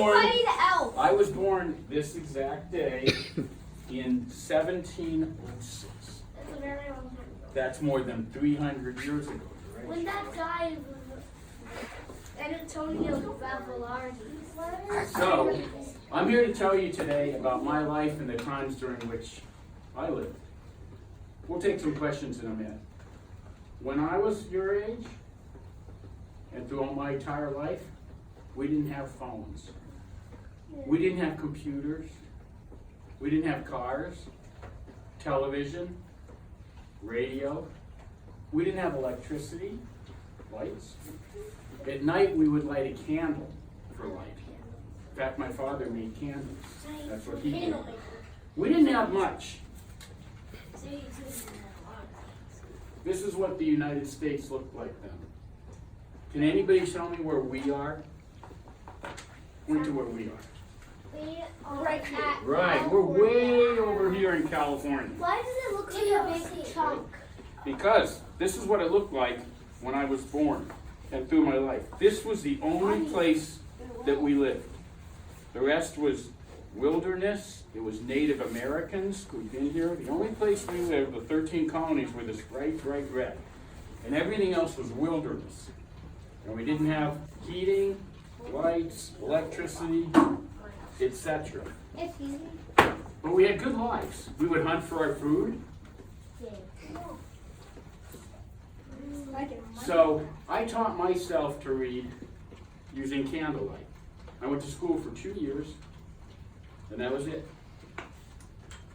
I was born this exact day in 1706. That's a very long time ago. That's more than 300 years ago. Right? When that guy was Antonio Vavallardi. So, I'm here to tell you today about my life and the times during which I lived. We'll take some questions in a minute. When I was your age, and throughout my entire life, we didn't have phones. We didn't have computers. We didn't have cars, television, radio. We didn't have electricity, lights. At night, we would light a candle for light. In fact, my father made candles. That's what he did. We didn't have much. This is what the United States looked like then. Can anybody tell me where we are? Point to where we are. We are right here. Right, we're way over here in California. Why does it look like a big chunk? Because this is what it looked like when I was born and through my life. This was the only place that we lived. The rest was wilderness. It was Native Americans who'd been here. The only place we lived, the 13 colonies, were this bright red. And everything else was wilderness. And we didn't have heating, lights, electricity, etc. But we had good lives. We would hunt for our food. So I taught myself to read using candlelight. I went to school for 2 years, and that was it.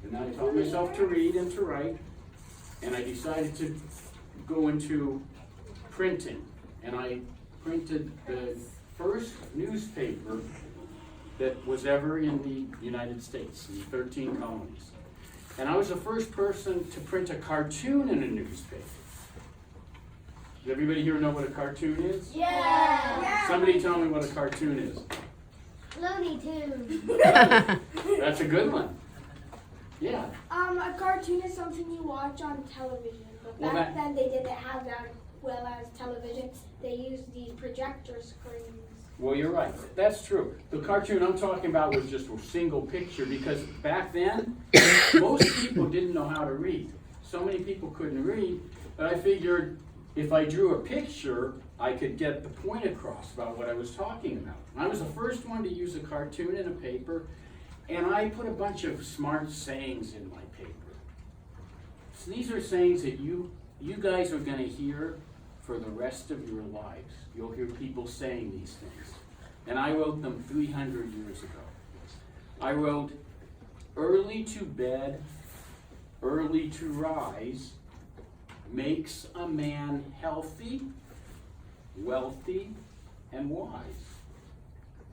And then I taught myself to read and to write, and I decided to go into printing. And I printed the first newspaper that was ever in the United States, in the 13 colonies. And I was the first person to print a cartoon in a newspaper. Does everybody here know what a cartoon is? Yeah. Somebody tell me what a cartoon is. Looney Tunes. That's a good one. Yeah. A cartoon is something you watch on television, but back then they didn't have that well as television. They used the projector screens. Well, you're right. That's true. The cartoon I'm talking about was just a single picture because back then, most people didn't know how to read. So many people couldn't read, but I figured if I drew a picture, I could get the point across about what I was talking about. I was the first one to use a cartoon in a paper, and I put a bunch of smart sayings in my paper. So these are sayings that you guys are going to hear for the rest of your lives. You'll hear people saying these things. And I wrote them 300 years ago. I wrote, early to bed, early to rise, makes a man healthy, wealthy, and wise.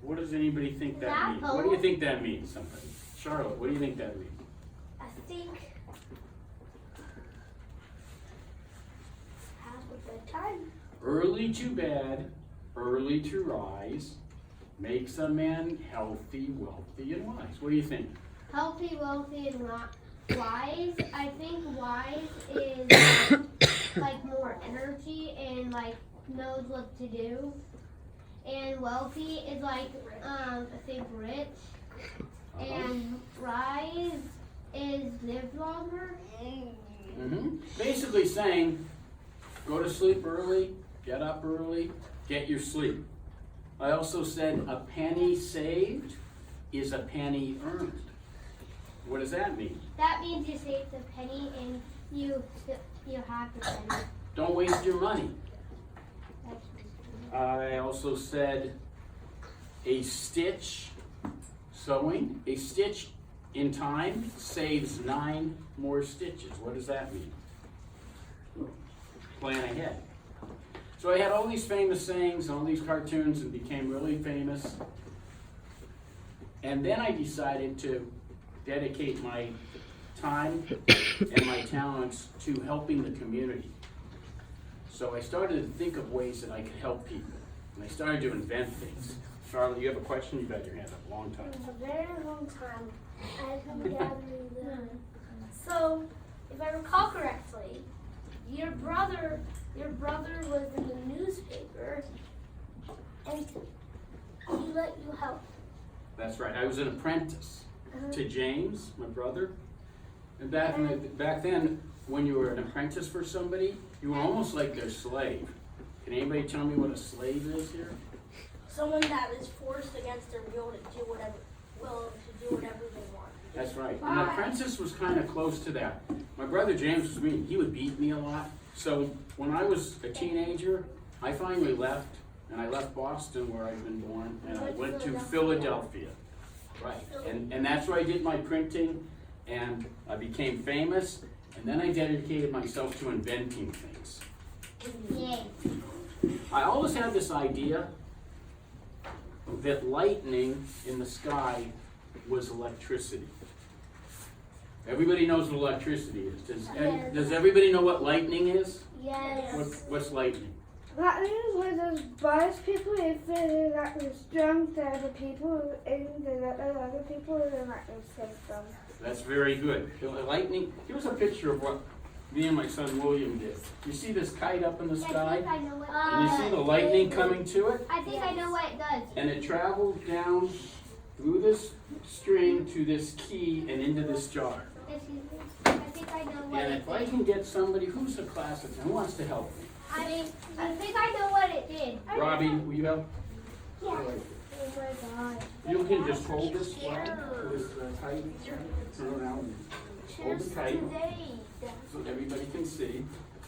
What does anybody think that means? What do you think that means, somebody? Charlotte, what do you think that means? I think have a good time. Early to bed, early to rise, makes a man healthy, wealthy, and wise. What do you think? Healthy, wealthy, and wise. I think wise is like more energy and like knows what to do. And wealthy is like I think rich. And rise is live longer. Basically saying, go to sleep early, get up early, get your sleep. I also said a penny saved is a penny earned. What does that mean? That means you saved the penny and you have the penny. Don't waste your money. I also said a stitch sewing. A stitch in time saves 9 more stitches. What does that mean? Plan ahead. So I had all these famous sayings, all these cartoons, and became really famous. And then I decided to dedicate my time and my talents to helping the community. So I started to think of ways that I could help people. And I started to invent things. Charlotte, you have a question? You've had your hand up a long time. It was a very long time. I've been gathering them. So, if I recall correctly, your brother was in the newspaper, and he let you help That's right. I was an apprentice to James, my brother. And back then, when you were an apprentice for somebody, you were almost like their slave. Can anybody tell me what a slave is here? Someone that is forced against their will to do whatever they want. That's right. An apprentice was kind of close to that. My brother James was mean. He would beat me a lot. So when I was a teenager, I finally left, and I left Boston where I'd been born, and I went to Philadelphia. Right. And that's where I did my printing, and I became famous, and then I dedicated myself to inventing things. Yay. I always had this idea that lightning in the sky was electricity. Everybody knows what electricity is. Does everybody know what lightning is? Yes. What's lightning? Lightning is when those buzz people if they like the strong to other people and they let the other people in the lightning system. That's very good. Lightning, here's a picture of what me and my son William did. You see this kite up in the I sky? think I know what And you see the lightning coming to it? I think I know what it does. And it travels down through this string to this key and into this jar. Excuse me. I think I know what And it if I did. can get somebody who's a class of, who wants to help me? I think I know what it did. Robbie, will you help? Yeah. Oh my god. You can just hold this flag, this kite, turn around, and hold the kite so everybody can see.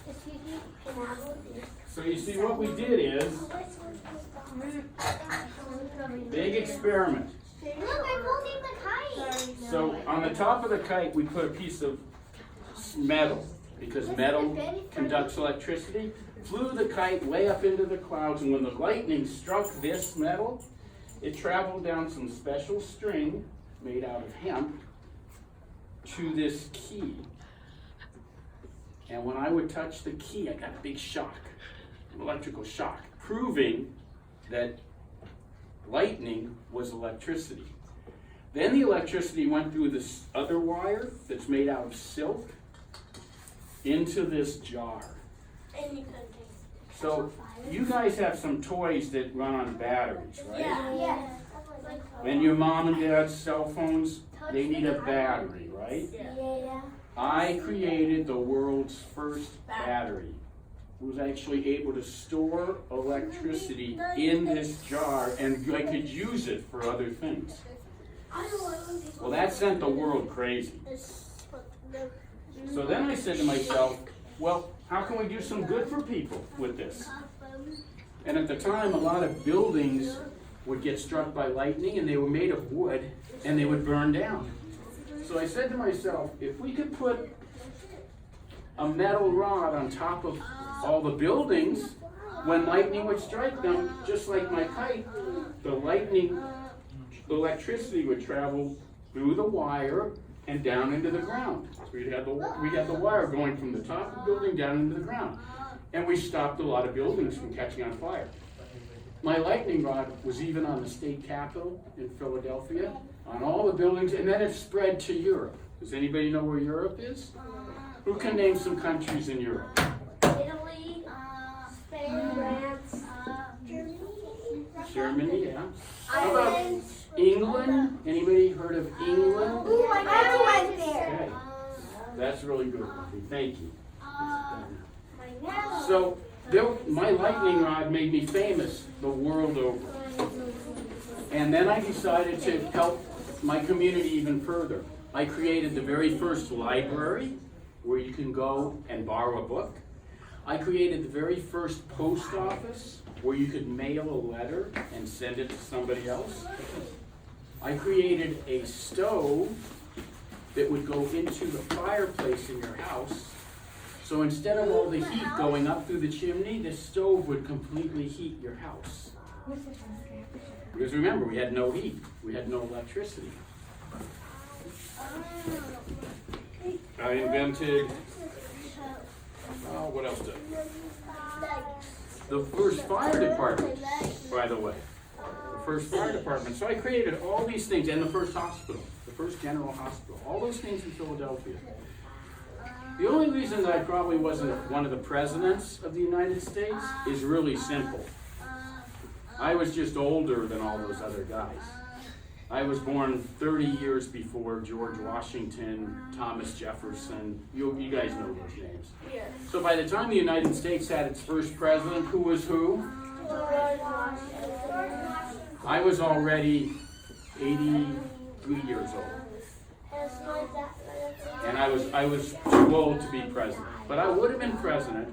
Excuse me. Can I hold this? So you see what we did is, big experiment. Look, I'm holding the kite. So on the top of the kite, we put a piece of metal, because metal conducts electricity. Flew the kite way up into the clouds, and when the lightning struck this metal, it traveled down some special string made out of hemp to this key. And when I would touch the key, I got a big shock, an electrical shock, proving that lightning was electricity. Then the electricity went through this other wire that's made out of silk into this jar. And you couldn't taste So you guys have some toys that run on batteries, it. right? Yeah. And your mom and dad's cell phones, they need a battery, right? Yeah. I created the world's first battery. It was actually able to store electricity in this jar, and I could use it for other things. Well, that sent the world crazy. So then I said to myself, well, how can we do some good for people with this? And at the time, a lot of buildings would get struck by lightning, and they were made of wood, and they would burn down. So I said to myself, if we could put a metal rod on top of all the buildings, when lightning would strike them, just like my kite, the electricity would travel through the wire and down into the ground. So we'd have the wire going from the top of the building down into the ground. And we stopped a lot of buildings from catching on fire. My lightning rod was even on the state capitol in Philadelphia, on all the buildings, and then it spread to Europe. Does anybody know where Europe is? Who can name some countries in Europe? Italy, Spain, France, Germany, yeah. How about England? Anybody heard of England? Ooh, I went there. Okay. That's really good. Thank you. my So my lightning rod made me famous the world over. And then I decided to help my community even further. I created the very first library where you can go and borrow a book. I created the very first post office where you could mail a letter and send it to somebody else. I created a stove that would go into the fireplace in your house. So instead of all the heat going up through the chimney, the stove would completely heat your house. Because remember, we had no heat. We had no electricity. I invented, what else did I? The first fire department, by the way. The first fire department. So I created all these things, and the first hospital, the first general hospital, all those things in Philadelphia. The only reason that I probably wasn't one of the presidents of the United States is really simple. I was just older than all those other guys. I was born 30 years before George Washington, Thomas Jefferson. You guys know those names. Yes. So by the time the United States had its first president, who was who? I was already 83 years old. And I was too old to be president. But I would have been president,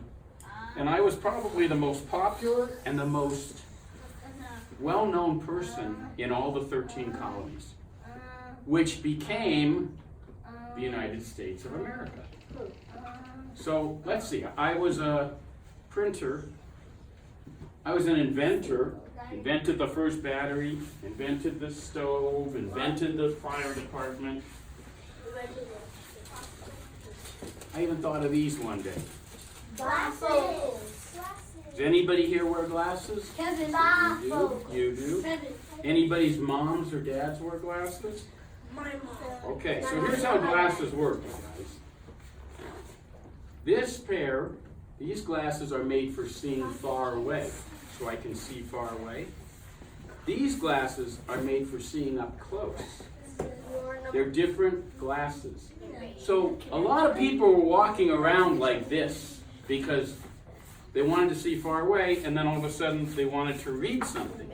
and I was probably the most popular and the most well-known person in all the 13 colonies, which became the United States of America. So let's see, I was a printer, I was an inventor, invented the first battery, invented the stove, invented the fire department. I even thought of these one day. Does anybody here wear glasses? Kevin. You do? Anybody's moms or dads wear glasses? My mom. Okay, so here's how glasses work, you guys. This pair, these glasses are made for seeing far away, so I can see far away. These glasses are made for seeing up close. They're different glasses. So a lot of people were walking around like this because they wanted to see far away, and then all of a sudden they wanted to read something.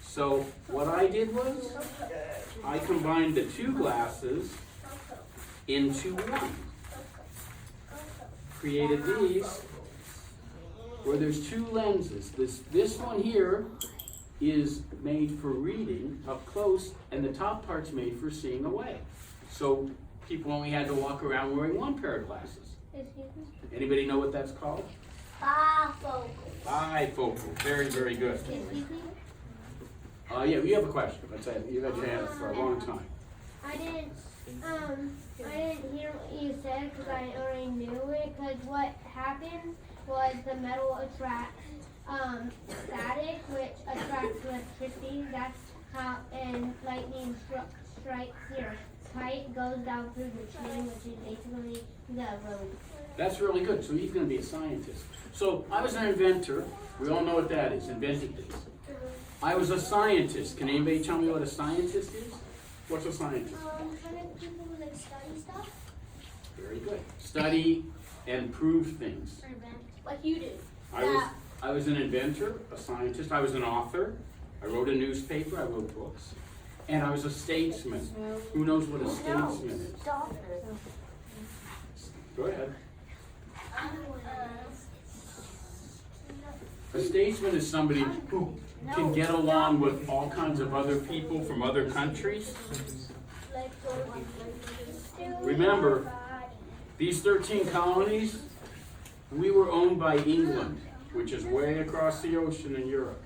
So what I did was, I combined the two glasses into one. Created these, where there's two lenses. This one here is made for reading up close, and the top part's made for seeing away. So people only had to walk around wearing one pair of glasses. Anybody know what that's called? Bifocal. Very, very good. Yeah, you have a question. Let's say you've had your hand up for a long time. I didn't hear what you said because I already knew it. Because what happened was the metal attracts static, which attracts electricity. That's how, and lightning strikes here. Kite goes down through the chain, which is basically the road. That's really good. So he's going to be a scientist. So I was an inventor. We all know what that is. Invented things. I was a scientist. Can anybody tell me what a scientist is? What's a scientist? Kind of people who like study stuff. Very good. Study and prove things. Like you do. I was an inventor, a scientist. I was an author. I wrote a newspaper. I wrote books. And I was a statesman. Who knows what a statesman is? Go ahead. A statesman is somebody who can get along with all kinds of other people from other countries. Remember, these 13 colonies, we were owned by England, which is way across the ocean in Europe.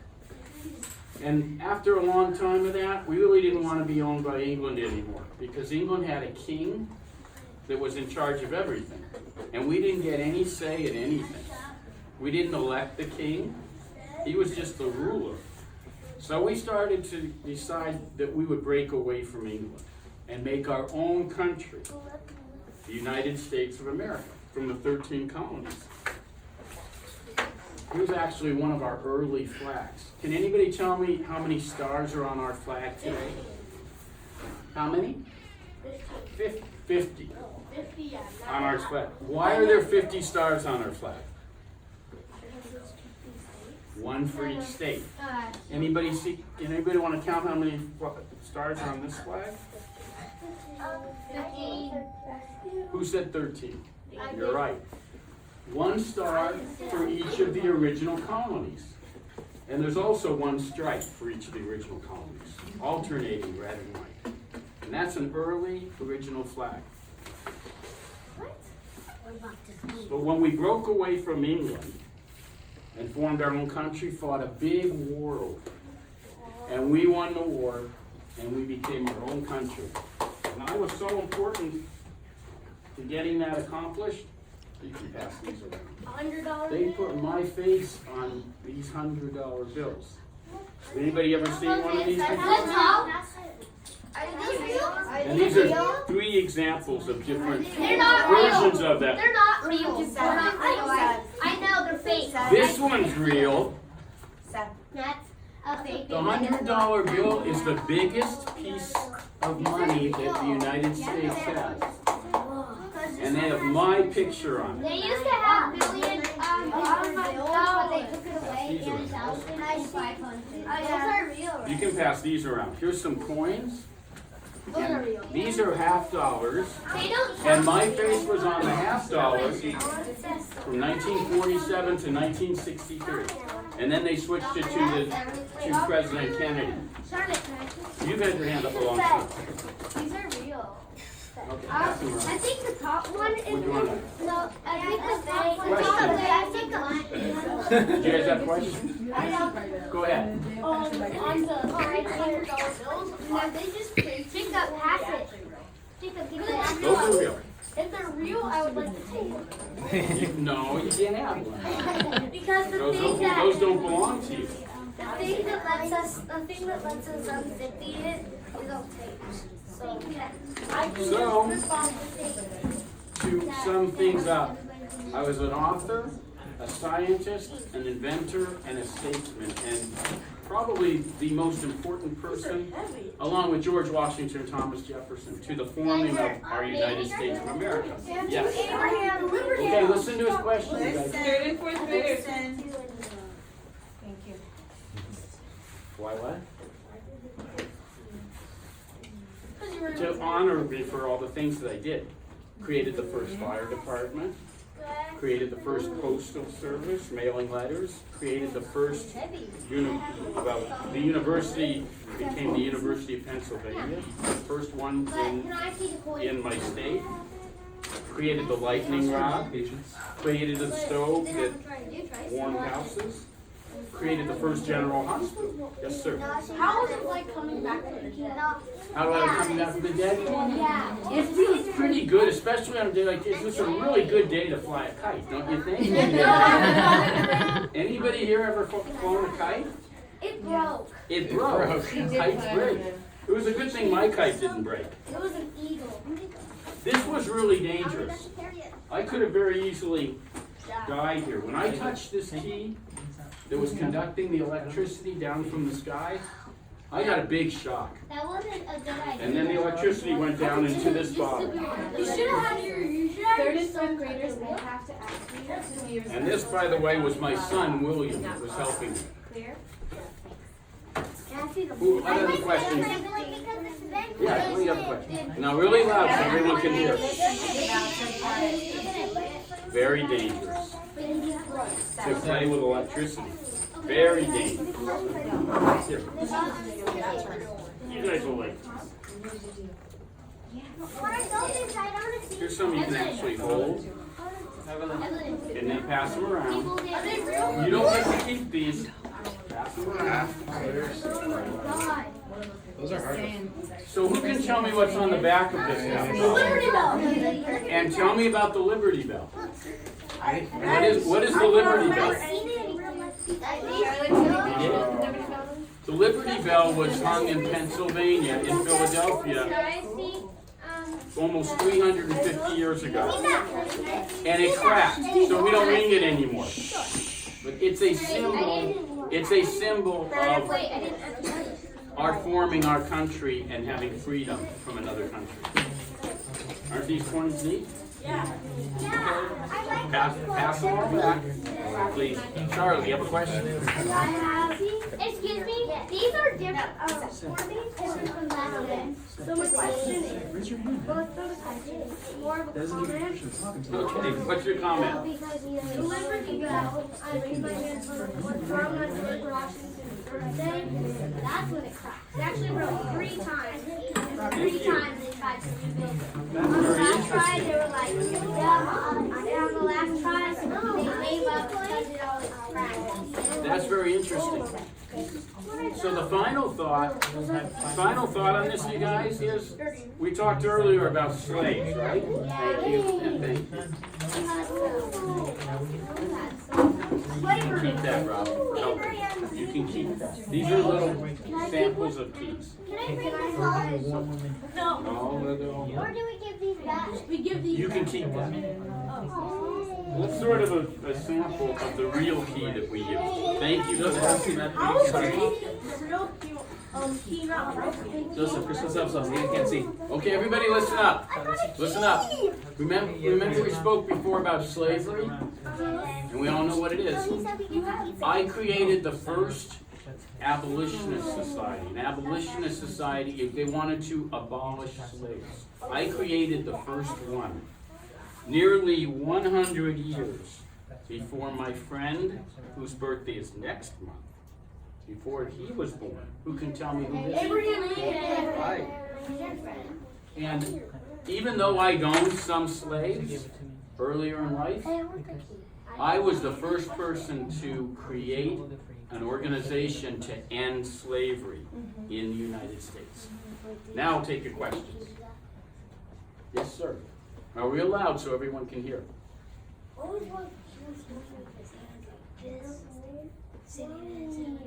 And after a long time of that, we really didn't want to be owned by England anymore, because England had a king that was in charge of everything. And we didn't get any say in anything. We didn't elect the king. He was just the ruler. So we started to decide that we would break away from England and make our own country, the United States of America, from the 13 colonies. Here's actually one of our early flags. Can anybody tell me how many stars are on our flag today? How many? 50. 50, yeah. On our flag. Why are there 50 stars on our flag? One for each state. Anybody want to count how many stars are on this flag? 15. Who said 13? You're right. One star for each of the original colonies. And there's also one stripe for each of the original colonies, alternating red and white. And that's an early original flag. But when we broke away from England and formed our own country, fought a big war over it. And we won the war, and we became our own country. And I was so important to getting that accomplished. You can pass these around. $100. They put my face on these $100 bills. Anybody ever seen one of these before? And these are 3 examples of different versions of that. They're not real. They're not real. I know they're fake. This one's real. That's a fake. The $100 bill is the biggest piece of money that the United States has. And they have my picture on it. They used to have billion bills, but they took it away in 1,500. Those are real, right? You can pass these around. Here's some coins. And these are half dollars. They don't. And my face was on the half dollars from 1947 to 1963. And then they switched it to President Kennedy. You've had your hand up a long time. These are real. Okay, pass them I around. think the top one is. What do you want? No, I think the top one. Questions? I think the. Do you guys have questions? Go ahead. On the $100 bills, are they just fake? Jacob, pass it. Jacob, give it back. Those are real. If they're real, I would like to take them. No, you can't have one. Because the Those thing that those don't belong to you. the thing that lets us unzippy it is on tape. So I can So- just rip off the tape. To sum things up, I was an author, a scientist, an inventor, and a statesman, and probably the most important person, along with George Washington, Thomas Jefferson, to the forming of our United States of America. Yes. Okay, listen to his question, you guys. Third and fourth graders. Thank you. Why what? To honor me for all the things that I did. Created the first fire department, created the first postal service, mailing letters, created the first, the university became the University of Pennsylvania, the first one Can I see the coin? in my state, created the lightning rod, created the stove that warmed houses, created the first general hospital. Yes, sir. How was it like coming back to the dead? How do I come back from the dead? Yeah. It feels pretty good, especially on a day like this. This is a really good day to fly a kite, don't you think? Anybody here ever flown a kite? It broke. It broke. Kites break. It was a good thing my kite didn't break. It was an eagle. This was really dangerous. I could have very easily died here. When I touched this key that was conducting the electricity down from the sky, I got a big shock. That wasn't a good idea. And then the electricity went down into this bottle. You should have had your Third and fourth graders, they have to ask me. And this, by the way, was my son, William, that was helping me. Clear? Who, other questions? Yeah, any other questions? Now really loud so everyone can hear. Very dangerous to play with electricity. Very dangerous. Here. You guys will like this. Here's some you can actually hold. And then pass them around. You don't get to keep these. Pass them around. Those are hard. So who can tell me what's on the back of this now? Liberty Bell. And tell me about the Liberty Bell. What is the Liberty Bell? The Liberty Bell was hung in Pennsylvania, in Philadelphia, almost 350 years ago. And it cracked, so we don't ring it anymore. But it's a symbol of our forming our country and having freedom from another country. Aren't these coins neat? Yeah. Pass them on back, please. Charlie, you have a question? Excuse me, these are different. For these different from last day. So my question is, Raise your hand. more of a Doesn't give comment. a question. Talking to Okay, what's your comment? The Liberty Bell, I raised my hand from my George Washington's birthday. That's when it cracked. It actually broke 3 times. And 3 times they tried to rebuild it. That's On the very last try, interesting. they were like, yeah. And on the last try, they gave up because it always cracked. That's very interesting. So the final thought on this, you guys, is we talked earlier about slaves, right? Thank you, and thank you. Keep that, Rob. Help. You can keep that. These are little samples of keys. Can I bring this home? No. No, no, no. Or do we give these We give these. You can keep that. That's sort of a sample of the real key that we use. Thank you for that. Joseph, Christmas episodes, you can't see. Okay, everybody listen up. Listen up. Remember we spoke before about slavery? And we all know what it is. I created the first abolitionist society. An abolitionist society, if they wanted to abolish slaves. I created the first one. Nearly 100 years before my friend, whose birthday is next month, before he was born. Who can tell me who this is? Right. And even though I owned some slaves earlier in life, I was the first person to create an organization to end slavery in the United States. Now I'll take your questions. Yes, sir. Are we allowed so everyone can hear? What was what he was doing with his hands like this? Sitting in his hands.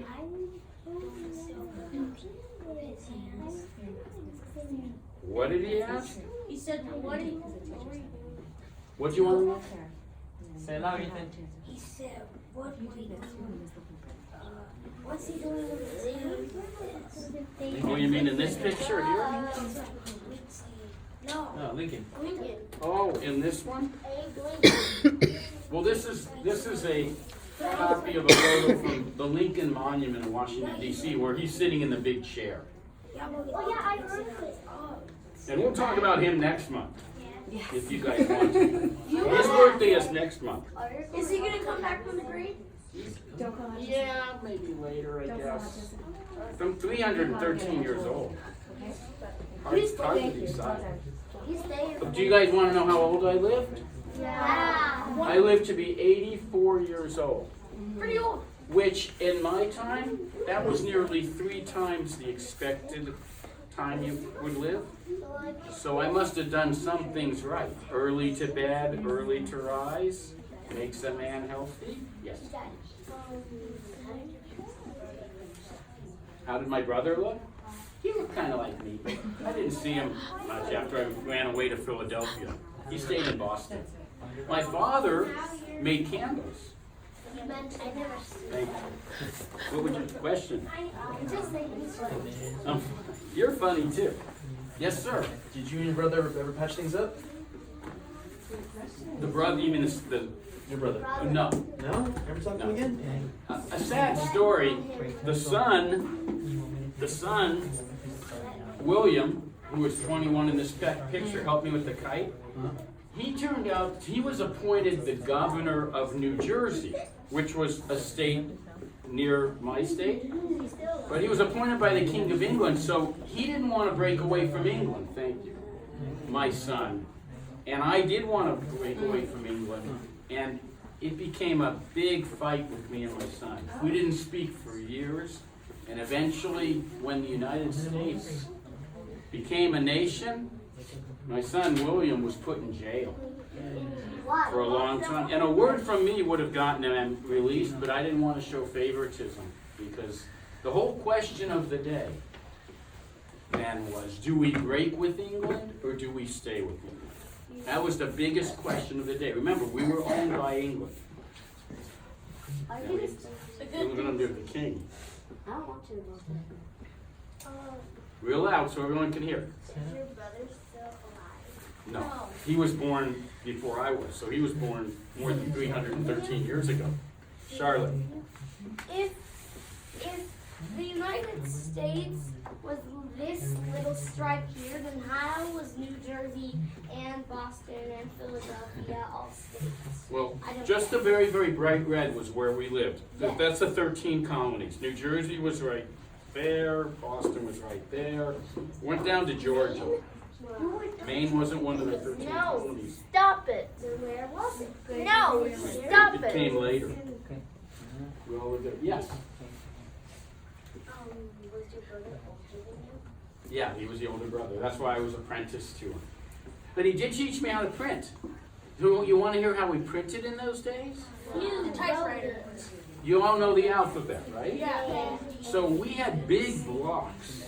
What did he ask? He said, what did he? What do you want to know? Say it loud, Ethan. He said, what was he doing? What's he doing with his hands? Oh, you mean in this picture here? No. No, Lincoln. Lincoln. Oh, in this one? Well, this is a copy of a photo from the Lincoln Monument in Washington, D.C., where he's sitting in the big chair. Oh yeah, I heard this. And we'll talk about him next month, if you guys want to. His birthday is next month. Is he gonna come back from the grave? Yeah, maybe later, I guess. I'm 313 years old. Hard to decide. Do you guys want to know how old I lived? Yeah. I lived to be 84 years old. Pretty old. Which, in my time, that was nearly 3 times the expected time you would live. So I must have done some things right. Early to bed, early to rise, makes a man healthy. Yes. How did my brother look? He looked kind of like me. I didn't see him much after I ran away to Philadelphia. He stayed in Boston. My father made candles. Thank you. What would your question? You're funny too. Yes, sir. Did you and your brother ever patch things up? The brother, you mean Your brother. no. No? Ever talk to him again? A sad story. The son, William, who was 21 in this picture, helped me with the kite. He turned out, he was appointed the governor of New Jersey, which was a state near my state. But he was appointed by the King of England, so he didn't want to break away from England, thank you, my son. And I did want to break away from England, and it became a big fight with me and my son. We didn't speak for years, and eventually, when the United States became a nation, my son William was put in jail for a long time. And a word from me would have gotten him released, but I didn't want to show favoritism, because the whole question of the day then was, do we break with England or do we stay with England? That was the biggest question of the day. Remember, we were owned by England. It was under the king. I don't want to go there. Real loud so everyone can hear. Is your brother still alive? No, he was born before I was, so he was born more than 313 years ago. Charlotte. If the United States was this little stripe here, then how was New Jersey and Boston and Philadelphia all states? Well, just the very, very bright red was where we lived. That's the 13 colonies. New Jersey was right there, Boston was right there. Went down to Georgia. Maine wasn't one of the 13 colonies. Stop it. Then where was it? No, stop It it. came later. We all lived there. Yes. Was your brother older than you? Yeah, he was the older brother. That's why I was apprenticed to him. But he did teach me how to print. You want to hear how we printed in those days? We needed a typewriter. You all know the alphabet, right? Yeah. So we had big blocks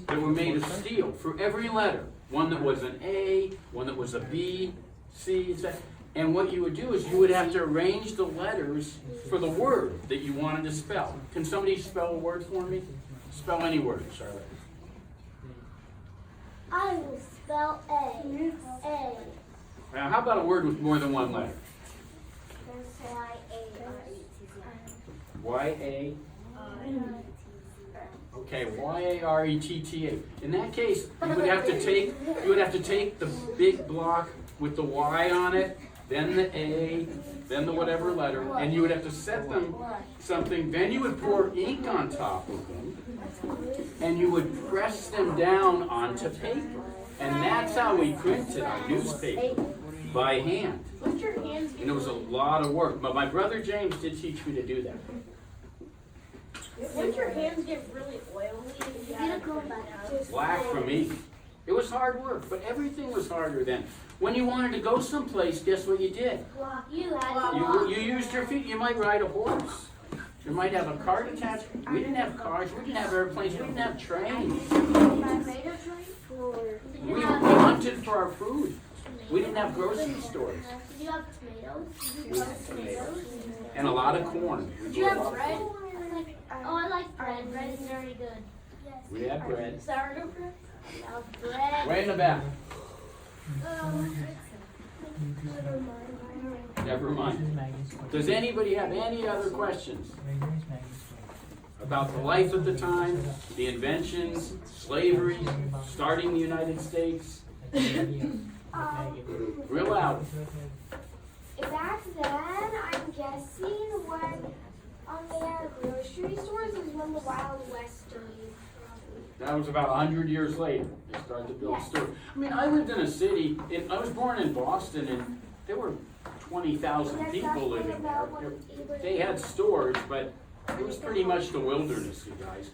that were made of steel for every letter. One that was an A, one that was a B, C, etc. And what you would do is you would have to arrange the letters for the word that you wanted to spell. Can somebody spell a word for me? Spell any word, Charlotte. I will spell A. A. Now, how about a word with more than one letter? Y-A. Okay, Y-A-R-E-T-T-A. In that case, you would have to take the big block with the Y on it, then the A, then the whatever letter, and you would have to set them something, then you would pour ink on top of them, and you would press them down onto paper. And that's how we printed our newspaper, by hand. What's your hands And it was a lot of work, but my brother James did teach me to do that. Once your hands get really oily, you gotta go back. Black from ink. It was hard work, but everything was harder then. When you wanted to go someplace, guess what you did? You used your feet. You might ride a horse. You might have a cart attached. We didn't have cars. We didn't have airplanes. We didn't have trains. We hunted for our food. We didn't have grocery stores. Did you have tomatoes? And a lot of corn. Did you have bread? Oh, I like bread. Bread is very good. We had bread. Sourdough bread? I love bread. Right in the back. Never mind. Does anybody have any other questions about the life at the time, the inventions, slavery, starting the United States? Real loud. Back then, I'm guessing when they had grocery stores is when the Wild West started. That was about 100 years later. They started to build stores. I mean, I lived in a city, I was born in Boston, and there were 20,000 people living there. They had stores, but it was pretty much the wilderness, you guys.